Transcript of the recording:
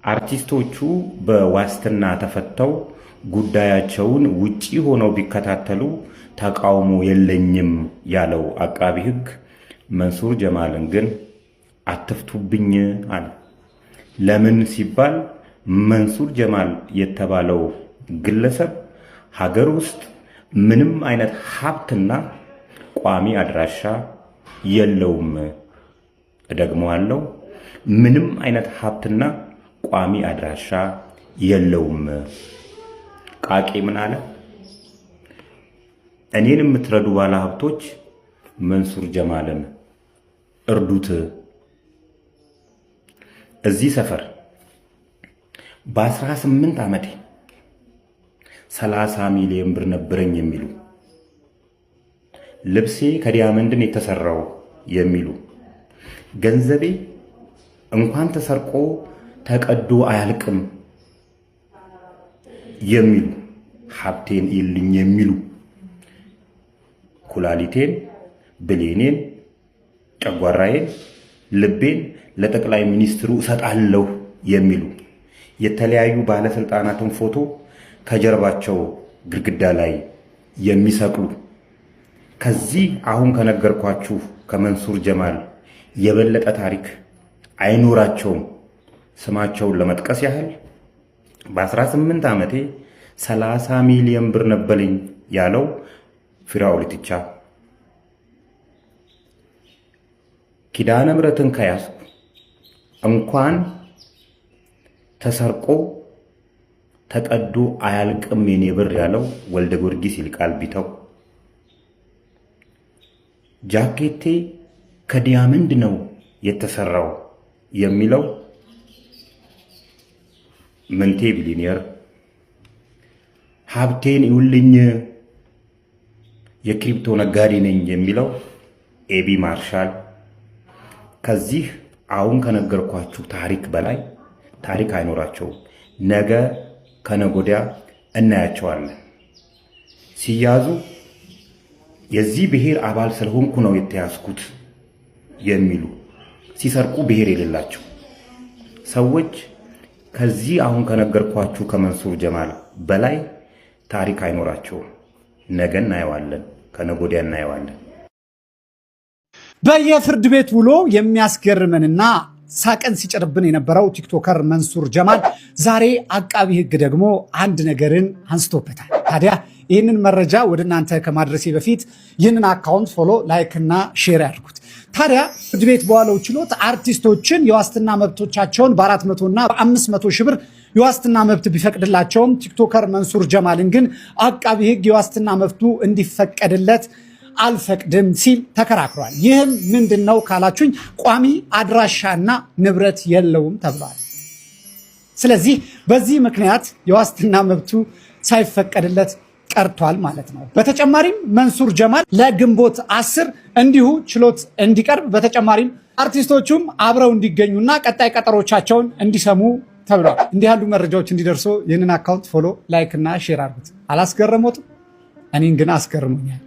አርቲስቶቹ በዋስትና ተፈተው ጉዳያቸውን ውጪ ሆነው ቢከታተሉ ተቃውሞ የለኝም ያለው አቃቢ ሕግ መንሱር ጀማልን ግን አትፍቱብኝ አለ። ለምን ሲባል መንሱር ጀማል የተባለው ግለሰብ ሀገር ውስጥ ምንም አይነት ሀብትና ቋሚ አድራሻ የለውም። እደግመዋለሁ፣ ምንም አይነት ሀብትና ቋሚ አድራሻ የለውም። ቃቄ ምን አለ? እኔን የምትረዱ ባለ ሀብቶች መንሱር ጀማልን እርዱት። እዚህ ሰፈር በ18 ዓመቴ 30 ሚሊዮን ብር ነበረኝ የሚሉ፣ ልብሴ ከዲያመንድን የተሰራው የሚሉ፣ ገንዘቤ እንኳን ተሰርቆ ተቀዶ አያልቅም የሚሉ፣ ሀብቴን ይልኝ የሚሉ፣ ኩላሊቴን፣ ብሌኔን፣ ጨጓራዬን፣ ልቤን ለጠቅላይ ሚኒስትሩ እሰጣለሁ የሚሉ የተለያዩ ባለስልጣናትን ፎቶ ከጀርባቸው ግድግዳ ላይ የሚሰቅሉ ከዚህ አሁን ከነገርኳችሁ ከመንሱር ጀማል የበለጠ ታሪክ አይኖራቸውም። ስማቸውን ለመጥቀስ ያህል በ18 ዓመቴ 30 ሚሊዮን ብር ነበረኝ ያለው ፊራኦል ኢቲቻ፣ ኪዳነ ምሕረትን ከያዝኩ እንኳን ተሰርቆ ተቀዶ አያልቅም የኔ ብር ያለው ወልደ ጊዮርጊስ ይልቃል ቢተው፣ ጃኬቴ ከዲያመንድ ነው የተሰራው የሚለው ምንቴ ቢሊኒየር፣ ሀብቴን ይውልኝ የክሪፕቶ ነጋዴ ነኝ የሚለው ኤቢ ማርሻል ከዚህ አሁን ከነገርኳችሁ ታሪክ በላይ ታሪክ አይኖራቸውም። ነገ ከነጎዲያ እናያቸዋለን። ሲያዙ የዚህ ብሔር አባል ስለሆንኩ ነው የተያዝኩት የሚሉ፣ ሲሰርቁ ብሔር የሌላቸው ሰዎች ከዚህ አሁን ከነገርኳችሁ ከመንሱር ጀማል በላይ ታሪክ አይኖራቸውም። ነገ እናየዋለን፣ ከነጎዲያ እናየዋለን። በየፍርድ ቤት ውሎ የሚያስገርመንና ሳቀን ሲጭርብን የነበረው ቲክቶከር መንሱር ጀማል ዛሬ አቃቢ ሕግ ደግሞ አንድ ነገርን አንስቶበታል። ታዲያ ይህንን መረጃ ወደ እናንተ ከማድረሴ በፊት ይህንን አካውንት ፎሎ፣ ላይክ እና ሼር ያድርጉት። ታዲያ ፍርድ ቤት በዋለው ችሎት አርቲስቶችን የዋስትና መብቶቻቸውን በ400 እና በ500 ሺህ ብር የዋስትና መብት ቢፈቅድላቸውም ቲክቶከር መንሱር ጀማልን ግን አቃቢ ሕግ የዋስትና መብቱ እንዲፈቀድለት አልፈቅድም ሲል ተከራክሯል። ይህም ምንድን ነው ካላችሁኝ ቋሚ አድራሻና ንብረት የለውም ተብሏል። ስለዚህ በዚህ ምክንያት የዋስትና መብቱ ሳይፈቀድለት ቀርቷል ማለት ነው። በተጨማሪም መንሱር ጀማል ለግንቦት 10 እንዲሁ ችሎት እንዲቀርብ፣ በተጨማሪም አርቲስቶቹም አብረው እንዲገኙና ቀጣይ ቀጠሮቻቸውን እንዲሰሙ ተብሏል። እንዲህ ያሉ መረጃዎች እንዲደርሱ ይህንን አካውንት ፎሎ፣ ላይክ እና ሼር አድርጉት። አላስገረሞትም? እኔን ግን አስገርሞኛል።